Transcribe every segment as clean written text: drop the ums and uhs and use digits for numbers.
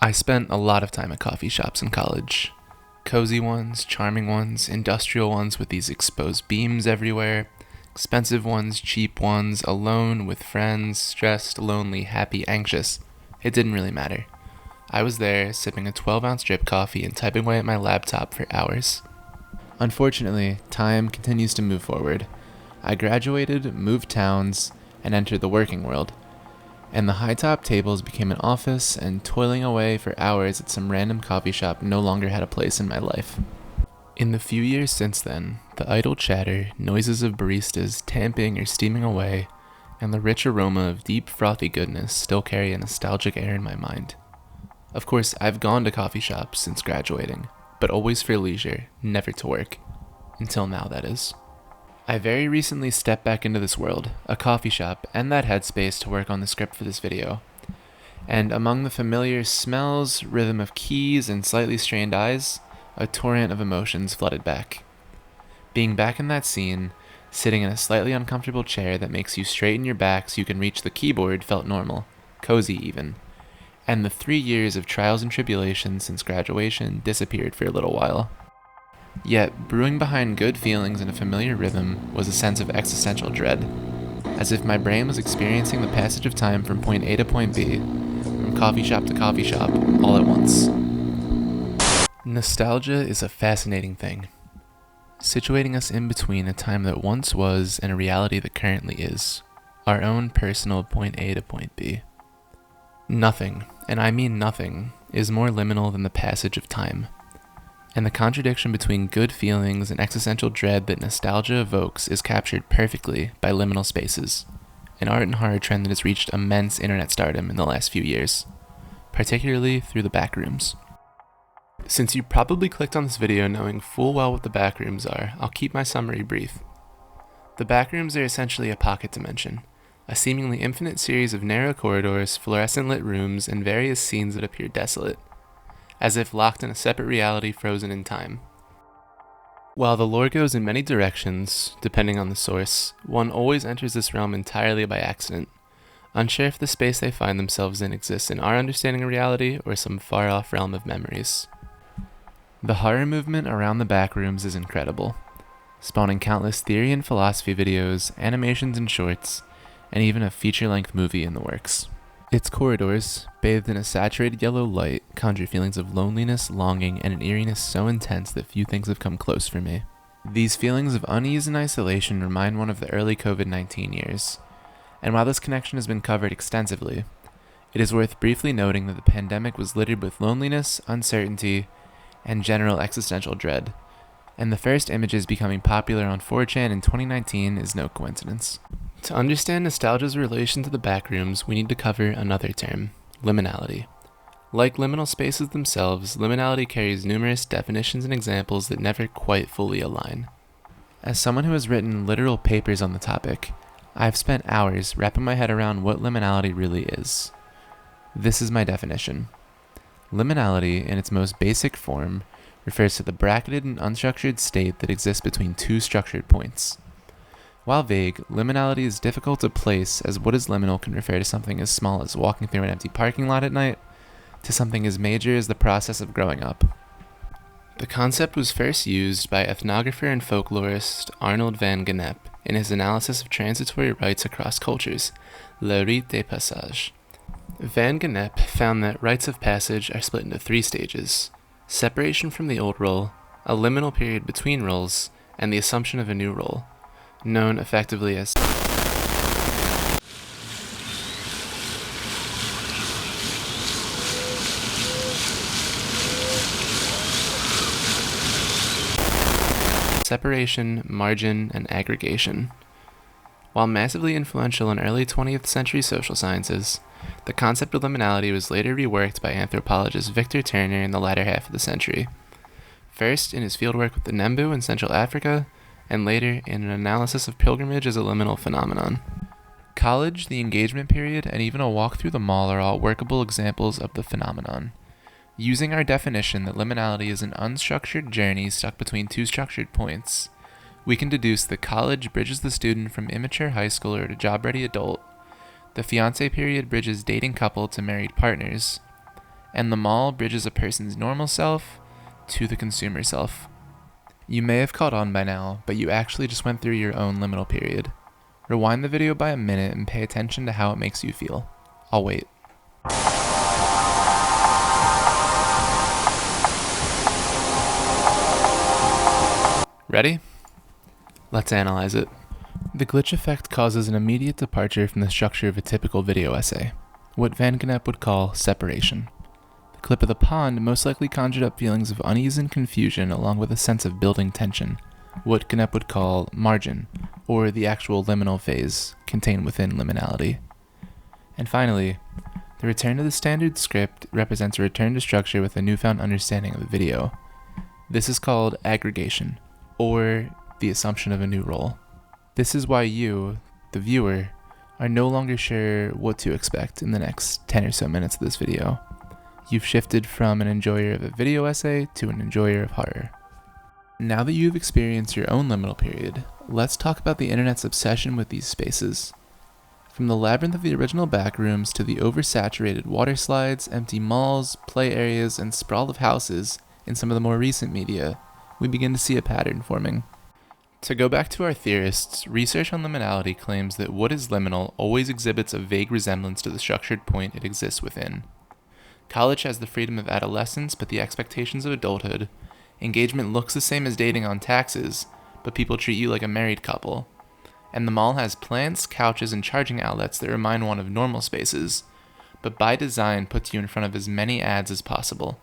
I spent a lot of time at coffee shops in college. Cozy ones, charming ones, industrial ones with these exposed beams everywhere, expensive ones, cheap ones, alone, with friends, stressed, lonely, happy, anxious. It didn't really matter. I was there, sipping a 12-ounce drip coffee and typing away at my laptop for hours. Unfortunately, time continues to move forward. I graduated, moved towns, and entered the working world. And the high-top tables became an office, and toiling away for hours at some random coffee shop no longer had a place in my life. In the few years since then, the idle chatter, noises of baristas tamping or steaming away, and the rich aroma of deep, frothy goodness still carry a nostalgic air in my mind. Of course, I've gone to coffee shops since graduating, but always for leisure, never to work. Until now, that is. I very recently stepped back into this world, a coffee shop, and that headspace to work on the script for this video. And among the familiar smells, rhythm of keys, and slightly strained eyes, a torrent of emotions flooded back. Being back in that scene, sitting in a slightly uncomfortable chair that makes you straighten your back so you can reach the keyboard felt normal, cozy even. And the 3 years of trials and tribulations since graduation disappeared for a little while. Yet, brewing behind good feelings and a familiar rhythm was a sense of existential dread, as if my brain was experiencing the passage of time from point A to point B, from coffee shop to coffee shop, all at once. Nostalgia is a fascinating thing, situating us in between a time that once was and a reality that currently is, our own personal point A to point B. Nothing, and I mean nothing, is more liminal than the passage of time. And the contradiction between good feelings and existential dread that nostalgia evokes is captured perfectly by liminal spaces, an art and horror trend that has reached immense internet stardom in the last few years, particularly through the Backrooms. Since you probably clicked on this video knowing full well what the Backrooms are, I'll keep my summary brief. The Backrooms are essentially a pocket dimension, a seemingly infinite series of narrow corridors, fluorescent lit rooms, and various scenes that appear desolate, as if locked in a separate reality frozen in time. While the lore goes in many directions, depending on the source, one always enters this realm entirely by accident, unsure if the space they find themselves in exists in our understanding of reality or some far-off realm of memories. The horror movement around the Backrooms is incredible, spawning countless theory and philosophy videos, animations and shorts, and even a feature-length movie in the works. Its corridors, bathed in a saturated yellow light, conjure feelings of loneliness, longing, and an eeriness so intense that few things have come close for me. These feelings of unease and isolation remind one of the early COVID-19 years, and while this connection has been covered extensively, it is worth briefly noting that the pandemic was littered with loneliness, uncertainty, and general existential dread, and the first images becoming popular on 4chan in 2019 is no coincidence. To understand nostalgia's relation to the Backrooms, we need to cover another term, liminality. Like liminal spaces themselves, liminality carries numerous definitions and examples that never quite fully align. As someone who has written literal papers on the topic, I've spent hours wrapping my head around what liminality really is. This is my definition. Liminality, in its most basic form, refers to the bracketed and unstructured state that exists between two structured points. While vague, liminality is difficult to place, as what is liminal can refer to something as small as walking through an empty parking lot at night, to something as major as the process of growing up. The concept was first used by ethnographer and folklorist Arnold Van Gennep in his analysis of transitory rites across cultures, Le Rite de Passage. Van Gennep found that rites of passage are split into 3 stages: separation from the old role, a liminal period between roles, and the assumption of a new role, known effectively as separation, margin, and aggregation. While massively influential in early 20th century social sciences, the concept of liminality was later reworked by anthropologist Victor Turner in the latter half of the century, first in his fieldwork with the Nembu in Central Africa, and later in an analysis of pilgrimage as a liminal phenomenon. College, the engagement period, and even a walk through the mall are all workable examples of the phenomenon. Using our definition that liminality is an unstructured journey stuck between two structured points, we can deduce that college bridges the student from immature high schooler to job-ready adult, the fiancé period bridges dating couple to married partners, and the mall bridges a person's normal self to the consumer self. You may have caught on by now, but you actually just went through your own liminal period. Rewind the video by a minute and pay attention to how it makes you feel. I'll wait. Ready? Let's analyze it. The glitch effect causes an immediate departure from the structure of a typical video essay, what Van Gennep would call separation. The clip of the pond most likely conjured up feelings of unease and confusion along with a sense of building tension, what Gennep would call margin, or the actual liminal phase contained within liminality. And finally, the return to the standard script represents a return to structure with a newfound understanding of the video. This is called aggregation, or the assumption of a new role. This is why you, the viewer, are no longer sure what to expect in the next 10 or so minutes of this video. You've shifted from an enjoyer of a video essay to an enjoyer of horror. Now that you've experienced your own liminal period, let's talk about the internet's obsession with these spaces. From the labyrinth of the original Backrooms to the oversaturated water slides, empty malls, play areas, and sprawl of houses in some of the more recent media, we begin to see a pattern forming. To go back to our theorists, research on liminality claims that what is liminal always exhibits a vague resemblance to the structured point it exists within. College has the freedom of adolescence but the expectations of adulthood. Engagement looks the same as dating on taxes, but people treat you like a married couple. And the mall has plants, couches, and charging outlets that remind one of normal spaces, but by design puts you in front of as many ads as possible.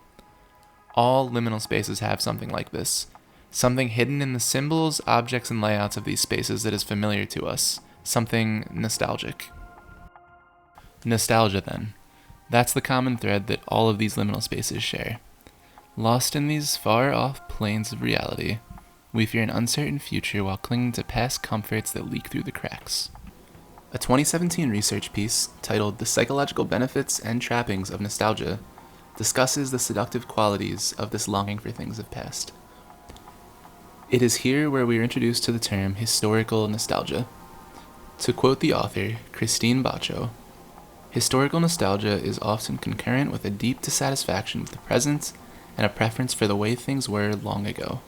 All liminal spaces have something like this. Something hidden in the symbols, objects, and layouts of these spaces that is familiar to us. Something nostalgic. Nostalgia, then. That's the common thread that all of these liminal spaces share. Lost in these far-off planes of reality, we fear an uncertain future while clinging to past comforts that leak through the cracks. A 2017 research piece titled "The Psychological Benefits and Trappings of Nostalgia" discusses the seductive qualities of this longing for things of past. It is here where we are introduced to the term historical nostalgia. To quote the author, Christine Bacho, historical nostalgia is often concurrent with a deep dissatisfaction with the present and a preference for the way things were long ago.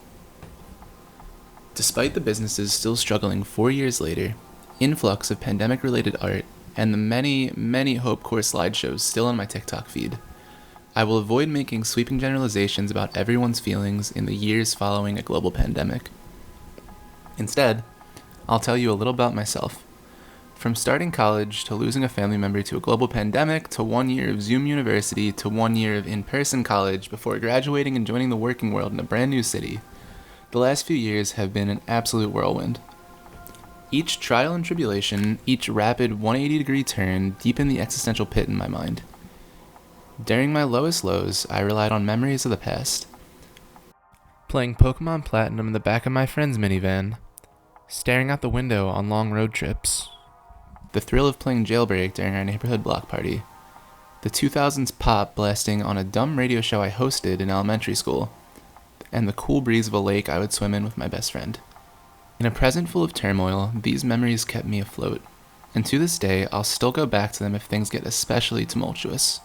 Despite the businesses still struggling 4 years later, influx of pandemic-related art, and the many, many Hope Corps slideshows still on my TikTok feed, I will avoid making sweeping generalizations about everyone's feelings in the years following a global pandemic. Instead, I'll tell you a little about myself. From starting college to losing a family member to a global pandemic to 1 year of Zoom university to 1 year of in-person college before graduating and joining the working world in a brand new city, the last few years have been an absolute whirlwind. Each trial and tribulation, each rapid 180-degree turn deepened the existential pit in my mind. During my lowest lows, I relied on memories of the past. Playing Pokemon Platinum in the back of my friend's minivan, staring out the window on long road trips, the thrill of playing Jailbreak during our neighborhood block party, the 2000s pop blasting on a dumb radio show I hosted in elementary school, and the cool breeze of a lake I would swim in with my best friend. In a present full of turmoil, these memories kept me afloat, and to this day, I'll still go back to them if things get especially tumultuous.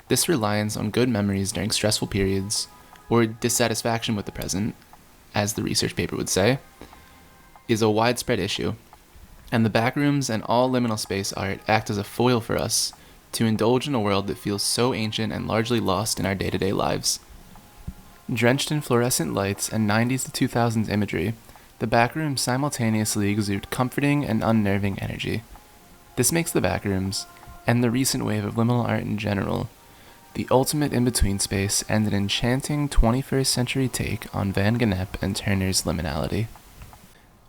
This reliance on good memories during stressful periods, or dissatisfaction with the present, as the research paper would say, is a widespread issue, and the Backrooms and all liminal space art act as a foil for us to indulge in a world that feels so ancient and largely lost in our day-to-day lives. Drenched in fluorescent lights and 90s to 2000s imagery, the Backrooms simultaneously exude comforting and unnerving energy. This makes the Backrooms, and the recent wave of liminal art in general, the ultimate in-between space and an enchanting 21st century take on Van Gennep and Turner's liminality.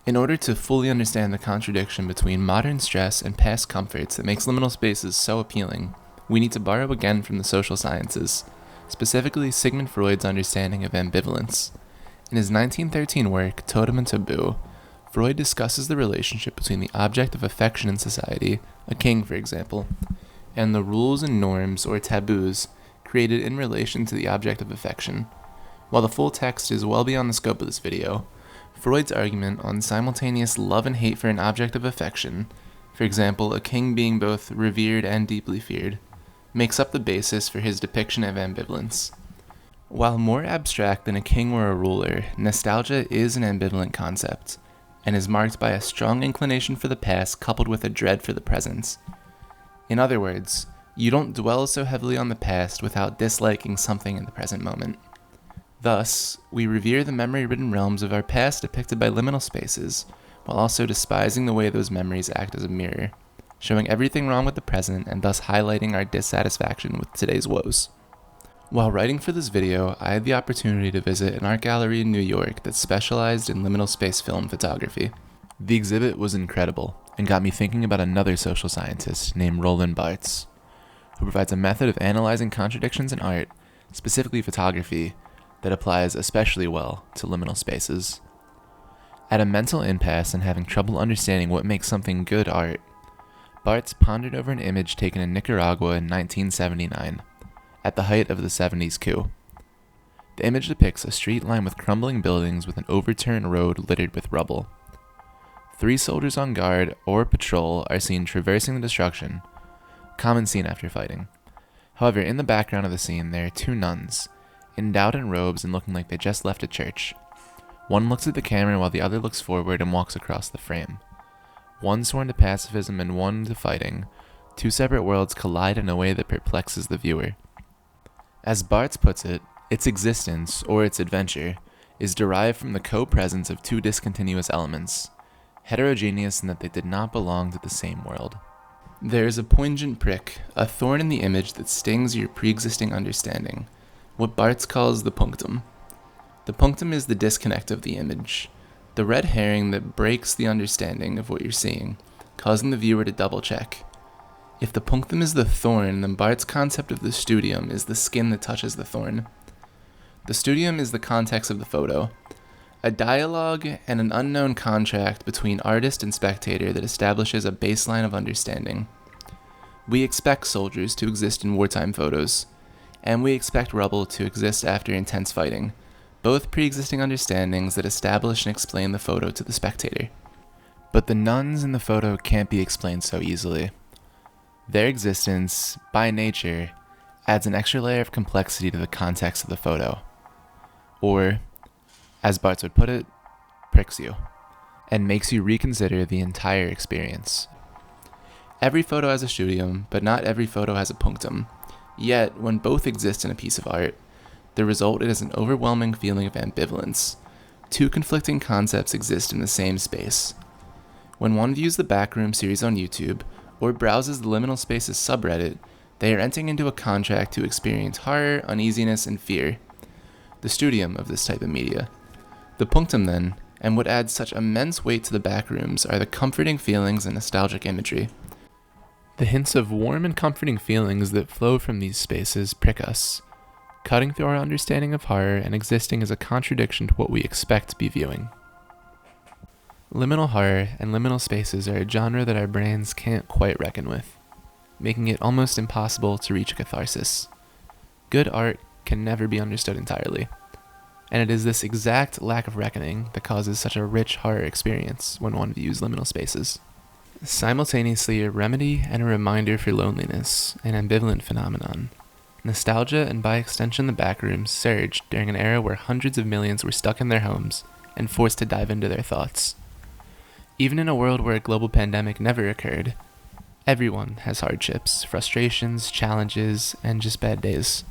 In order to fully understand the contradiction between modern stress and past comforts that makes liminal spaces so appealing, we need to borrow again from the social sciences, specifically Sigmund Freud's understanding of ambivalence. In his 1913 work, Totem and Taboo, Freud discusses the relationship between the object of affection in society, a king for example, and the rules and norms or taboos created in relation to the object of affection. While the full text is well beyond the scope of this video, Freud's argument on simultaneous love and hate for an object of affection, for example, a king being both revered and deeply feared, makes up the basis for his depiction of ambivalence. While more abstract than a king or a ruler, nostalgia is an ambivalent concept, and is marked by a strong inclination for the past coupled with a dread for the present. In other words, you don't dwell so heavily on the past without disliking something in the present moment. Thus, we revere the memory-ridden realms of our past depicted by liminal spaces, while also despising the way those memories act as a mirror, showing everything wrong with the present and thus highlighting our dissatisfaction with today's woes. While writing for this video, I had the opportunity to visit an art gallery in New York that specialized in liminal space film photography. The exhibit was incredible and got me thinking about another social scientist named Roland Barthes, who provides a method of analyzing contradictions in art, specifically photography, that applies especially well to liminal spaces. At a mental impasse and having trouble understanding what makes something good art, Barthes pondered over an image taken in Nicaragua in 1979. At the height of the 70s coup. The image depicts a street lined with crumbling buildings with an overturned road littered with rubble. 3 soldiers on guard or patrol are seen traversing the destruction, common scene after fighting. However, in the background of the scene, there are 2 nuns, endowed in robes and looking like they just left a church. One looks at the camera while the other looks forward and walks across the frame. One sworn to pacifism and one to fighting, 2 separate worlds collide in a way that perplexes the viewer. As Barthes puts it, its existence, or its adventure, is derived from the co-presence of 2 discontinuous elements, heterogeneous in that they did not belong to the same world. There is a poignant prick, a thorn in the image that stings your pre-existing understanding, what Barthes calls the punctum. The punctum is the disconnect of the image, the red herring that breaks the understanding of what you're seeing, causing the viewer to double-check. If the punctum is the thorn, then Barthes' concept of the studium is the skin that touches the thorn. The studium is the context of the photo, a dialogue and an unknown contract between artist and spectator that establishes a baseline of understanding. We expect soldiers to exist in wartime photos, and we expect rubble to exist after intense fighting, both pre-existing understandings that establish and explain the photo to the spectator. But the nuns in the photo can't be explained so easily. Their existence, by nature, adds an extra layer of complexity to the context of the photo. Or, as Barthes would put it, pricks you, and makes you reconsider the entire experience. Every photo has a studium, but not every photo has a punctum. Yet, when both exist in a piece of art, the result is an overwhelming feeling of ambivalence. 2 conflicting concepts exist in the same space. When one views the Backrooms series on YouTube, or browses the Liminal Spaces subreddit, they are entering into a contract to experience horror, uneasiness, and fear, the studium of this type of media. The punctum then, and what adds such immense weight to the Backrooms, are the comforting feelings and nostalgic imagery. The hints of warm and comforting feelings that flow from these spaces prick us, cutting through our understanding of horror and existing as a contradiction to what we expect to be viewing. Liminal horror and liminal spaces are a genre that our brains can't quite reckon with, making it almost impossible to reach catharsis. Good art can never be understood entirely, and it is this exact lack of reckoning that causes such a rich horror experience when one views liminal spaces. Simultaneously a remedy and a reminder for loneliness, an ambivalent phenomenon. Nostalgia and by extension the Backrooms surged during an era where hundreds of millions were stuck in their homes and forced to dive into their thoughts. Even in a world where a global pandemic never occurred, everyone has hardships, frustrations, challenges, and just bad days.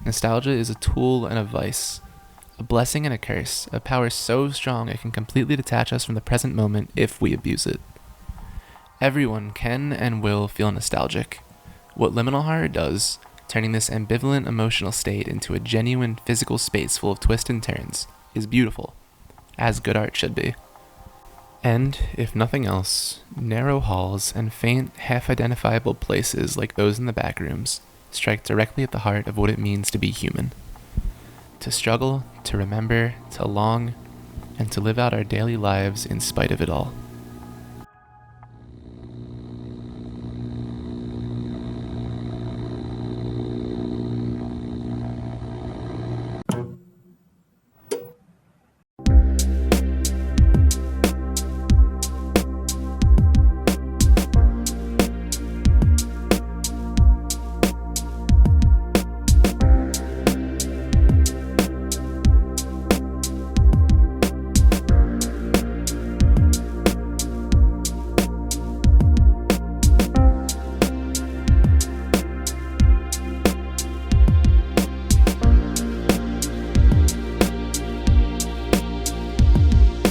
Nostalgia is a tool and a vice, a blessing and a curse, a power so strong it can completely detach us from the present moment if we abuse it. Everyone can and will feel nostalgic. What liminal horror does, turning this ambivalent emotional state into a genuine physical space full of twists and turns, is beautiful, as good art should be. And, if nothing else, narrow halls and faint, half-identifiable places like those in the Backrooms strike directly at the heart of what it means to be human. To struggle, to remember, to long, and to live out our daily lives in spite of it all.